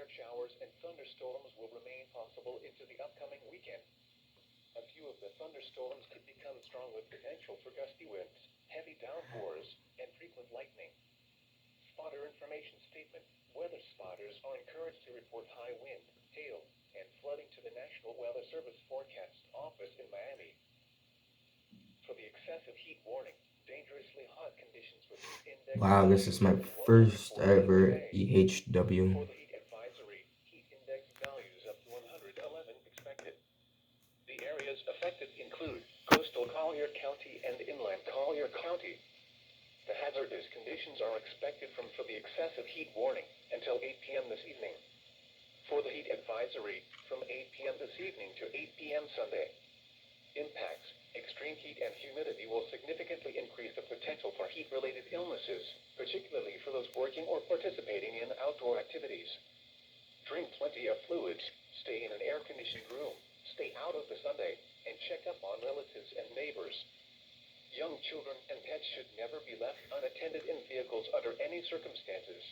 scattered showers and thunderstorms will remain possible into the upcoming weekend. A few of the thunderstorms could become strong with potential for gusty winds, heavy downpours, and frequent lightning. Spotter information statement. Weather spotters are encouraged to report high wind, hail, and flooding to the National Weather Service Forecast Office in Miami. For the excessive heat warning, dangerously hot conditions with heat index. Wow, this is my first ever EHW. For the heat advisory, heat index values up to 111 expected. The areas affected include coastal Collier County and inland Collier County. The hazardous conditions are expected for the excessive heat warning until 8 p.m. this evening. For the heat advisory, from 8 p.m. this evening to 8 p.m. Sunday. Impacts. Extreme heat and humidity will significantly increase the potential for heat-related illnesses, particularly for those working or participating in outdoor activities. Drink plenty of fluids, stay in an air-conditioned room, stay out of the Sunday, and check up on relatives and neighbors. Young children and pets should never be left unattended in vehicles under any circumstances.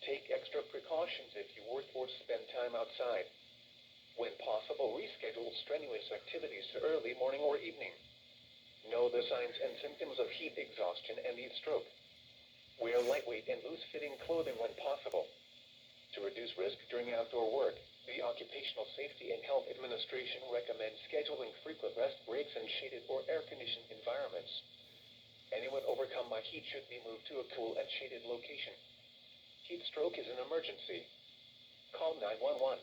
Take extra precautions if you work or spend time outside. When possible, reschedule strenuous activities to early morning or evening. Know the signs and symptoms of heat exhaustion and heat stroke. Wear lightweight and loose-fitting clothing when possible. To reduce risk during outdoor work, the Occupational Safety and Health Administration recommends scheduling frequent rest breaks in shaded or air-conditioned environments. Anyone overcome by heat should be moved to a cool and shaded location. Heat stroke is an emergency. Call 911.